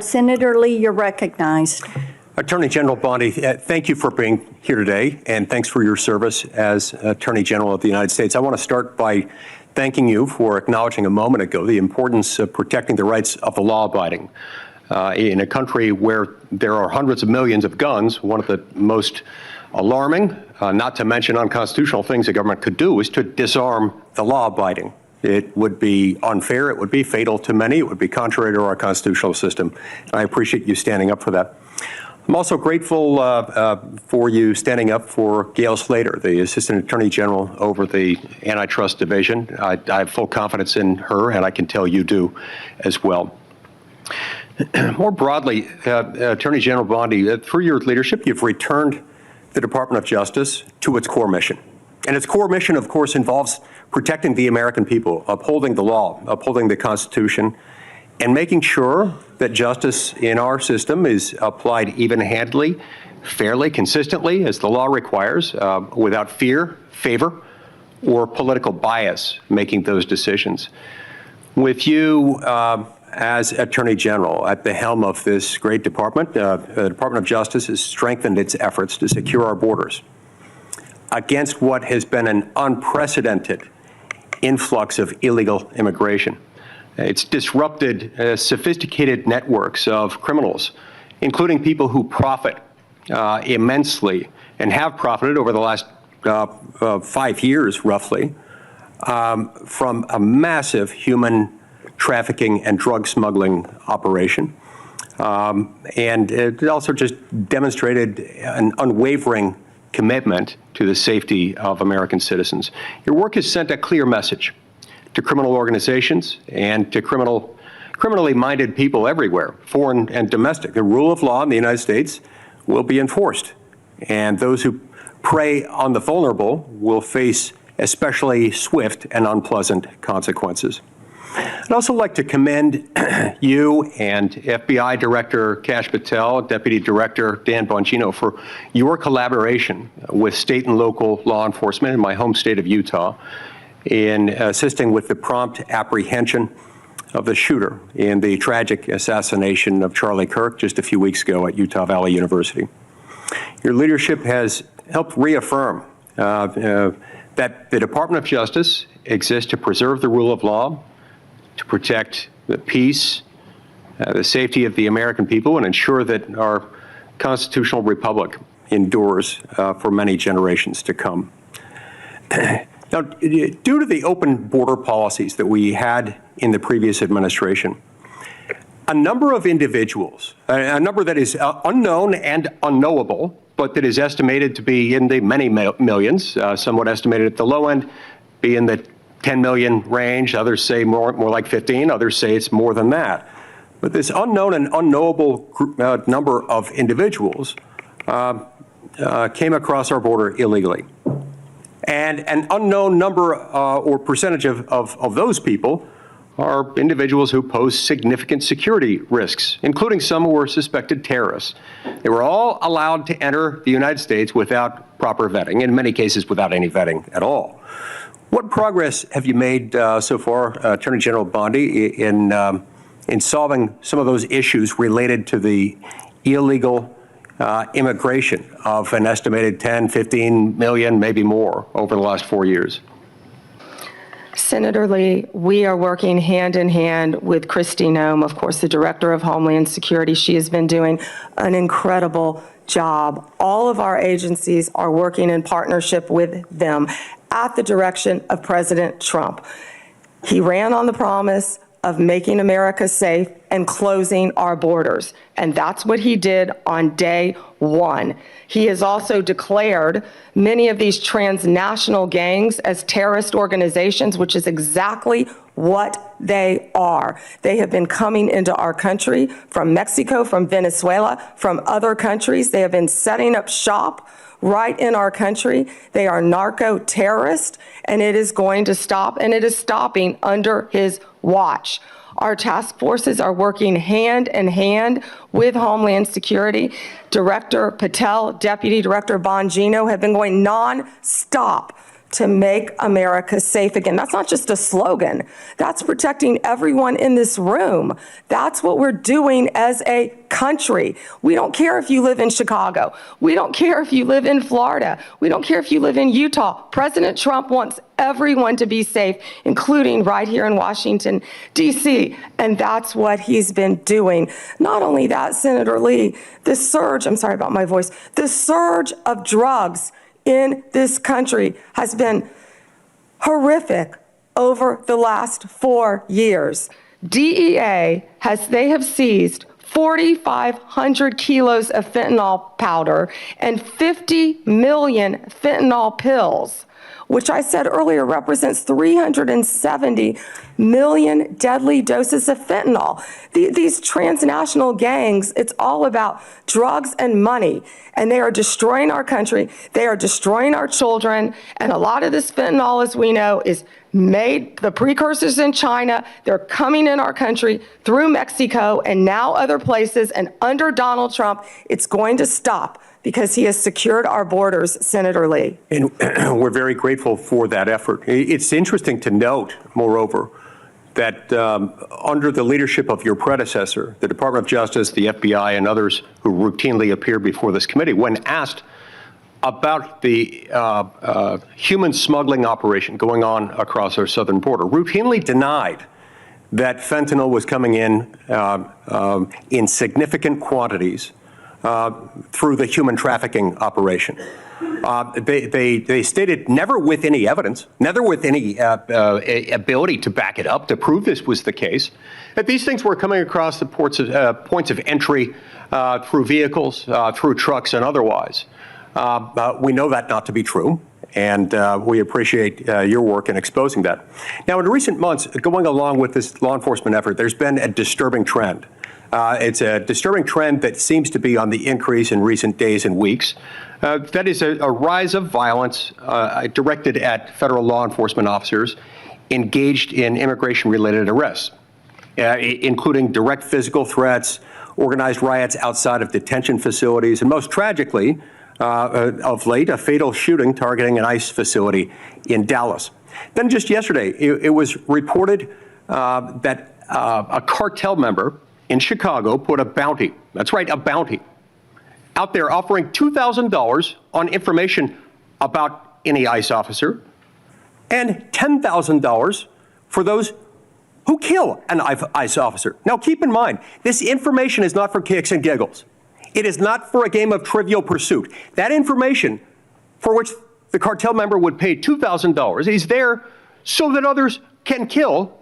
Senator Lee, you're recognized. Attorney General Bondi, thank you for being here today, and thanks for your service as Attorney General of the United States. I want to start by thanking you for acknowledging a moment ago the importance of protecting the rights of the law-abiding. In a country where there are hundreds of millions of guns, one of the most alarming, not to mention unconstitutional things the government could do is to disarm the law-abiding. It would be unfair, it would be fatal to many, it would be contrary to our constitutional system. And I appreciate you standing up for that. I'm also grateful for you standing up for Gail Slater, the Assistant Attorney General over the Antitrust Division. I have full confidence in her, and I can tell you do as well. More broadly, Attorney General Bondi, through your leadership, you've returned the Department of Justice to its core mission. And its core mission, of course, involves protecting the American people, upholding the law, upholding the Constitution, and making sure that justice in our system is applied even-handedly, fairly, consistently, as the law requires, without fear, favor, or political bias making those decisions. With you as Attorney General at the helm of this great department, the Department of Justice has strengthened its efforts to secure our borders against what has been an unprecedented influx of illegal immigration. It's disrupted sophisticated networks of criminals, including people who profit immensely and have profited over the last 5 years, roughly, from a massive human trafficking and drug smuggling operation. And it also just demonstrated an unwavering commitment to the safety of American citizens. Your work has sent a clear message to criminal organizations and to criminally minded people everywhere, foreign and domestic. The rule of law in the United States will be enforced, and those who prey on the vulnerable will face especially swift and unpleasant consequences. I'd also like to commend you and FBI Director Kash Patel, Deputy Director Dan Bongino for your collaboration with state and local law enforcement in my home state of Utah in assisting with the prompt apprehension of the shooter in the tragic assassination of Charlie Kirk just a few weeks ago at Utah Valley University. Your leadership has helped reaffirm that the Department of Justice exists to preserve the rule of law, to protect the peace, the safety of the American people, and ensure that our constitutional republic endures for many generations to come. Now, due to the open border policies that we had in the previous administration, a number of individuals, a number that is unknown and unknowable, but that is estimated to be in the many millions, somewhat estimated at the low end, be in the 10 million range, others say more like 15, others say it's more than that. But this unknown and unknowable number of individuals came across our border illegally. And an unknown number or percentage of those people are individuals who pose significant security risks, including some who were suspected terrorists. They were all allowed to enter the United States without proper vetting, in many cases without any vetting at all. What progress have you made so far, Attorney General Bondi, in solving some of those issues related to the illegal immigration of an estimated 10, 15 million, maybe more, over the last 4 years? Senator Lee, we are working hand in hand with Kristi Noem, of course, the Director of Homeland Security. She has been doing an incredible job. All of our agencies are working in partnership with them at the direction of President Trump. He ran on the promise of making America safe and closing our borders. And that's what he did on day one. He has also declared many of these transnational gangs as terrorist organizations, which is exactly what they are. They have been coming into our country from Mexico, from Venezuela, from other countries. They have been setting up shop right in our country. They are narco-terrorists, and it is going to stop, and it is stopping under his watch. Our task forces are working hand in hand with Homeland Security. Director Patel, Deputy Director Bongino have been going non-stop to make America safe again. That's not just a slogan. That's protecting everyone in this room. That's what we're doing as a country. We don't care if you live in Chicago. We don't care if you live in Florida. We don't care if you live in Utah. President Trump wants everyone to be safe, including right here in Washington, D.C., and that's what he's been doing. Not only that, Senator Lee, the surge of drugs in this country has been horrific over the last 4 years. DEA they have seized 4,500 kilos of fentanyl powder and 50 million fentanyl pills, which I said earlier represents 370 million deadly doses of fentanyl. These transnational gangs, it's all about drugs and money, and they are destroying our country. They are destroying our children, and a lot of this fentanyl, as we know, is made, the precursors in China. They're coming in our country through Mexico and now other places, and under Donald Trump, it's going to stop because he has secured our borders, Senator Lee. And we're very grateful for that effort. It's interesting to note, moreover, that under the leadership of your predecessor, the Department of Justice, the FBI, and others who routinely appear before this committee, when asked about the human smuggling operation going on across our southern border, routinely denied that fentanyl was coming in significant quantities through the human trafficking operation. They stated never with any evidence, never with any ability to back it up, to prove this was the case, that these things were coming across the points of entry through vehicles, through trucks, and otherwise. We know that not to be true, and we appreciate your work in exposing that. Now, in recent months, going along with this law enforcement effort, there's been a disturbing trend. It's a disturbing trend that seems to be on the increase in recent days and weeks. That is a rise of violence directed at federal law enforcement officers engaged in immigration-related arrests, including direct physical threats, organized riots outside of detention facilities, and most tragically, of late, a fatal shooting targeting an ICE facility in Dallas. Then just yesterday, it was reported that a cartel member in Chicago put a bounty, that's right, a bounty, out there offering $2,000 on information about any ICE officer and $10,000 for those who kill an ICE officer. Now, keep in mind, this information is not for kicks and giggles. It is not for a game of Trivial Pursuit. That information for which the cartel member would pay $2,000 is there so that others can kill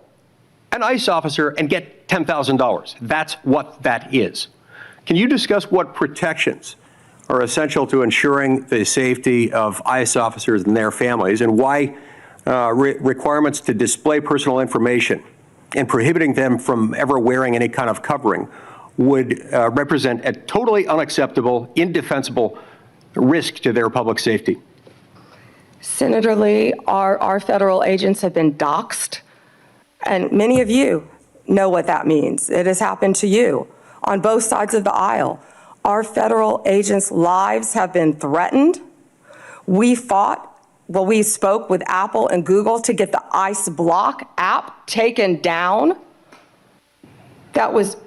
an ICE officer and get $10,000. That's what that is. Can you discuss what protections are essential to ensuring the safety of ICE officers and their families, and why requirements to display personal information and prohibiting them from ever wearing any kind of covering would represent a totally unacceptable, indefensible risk to their public safety? Senator Lee, our federal agents have been doxxed, and many of you know what that means. It has happened to you on both sides of the aisle. Our federal agents' lives have been threatened. We spoke with Apple and Google to get the ICE Block app taken down. That was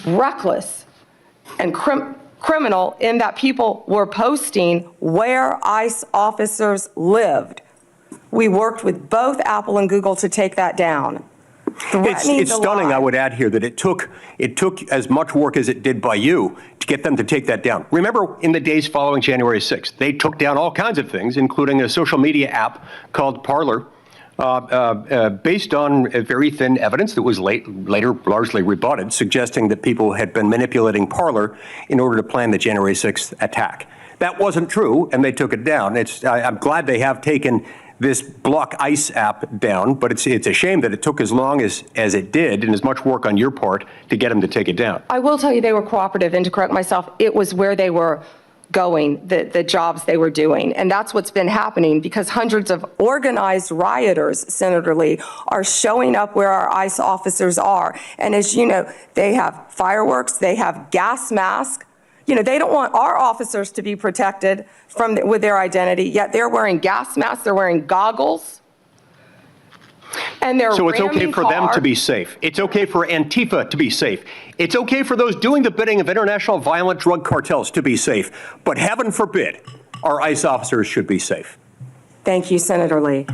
reckless and criminal in that people were posting where ICE officers lived. We worked with both Apple and Google to take that down. It's stunning, I would add here, that it took as much work as it did by you to get them to take that down. Remember, in the days following January 6th, they took down all kinds of things, including a social media app called Parler, based on very thin evidence that was later largely rebutted, suggesting that people had been manipulating Parler in order to plan the January 6th attack. That wasn't true, and they took it down. I'm glad they have taken this Block ICE app down, but it's a shame that it took as long as it did, and as much work on your part to get them to take it down. I will tell you they were cooperative, and to correct myself, it was where they were going, the jobs they were doing. And that's what's been happening, because hundreds of organized rioters, Senator Lee, are showing up where our ICE officers are. And as you know, they have fireworks, they have gas masks they don't want our officers to be protected with their identity, yet they're wearing gas masks, they're wearing goggles, and they're So it's okay ramming for them to cars. be safe. It's okay for Antifa to be safe. It's okay for those doing the bidding of international violent Drug cartels to be safe, but heaven forbid our ICE officers should be safe. Thank you, Senator Lee.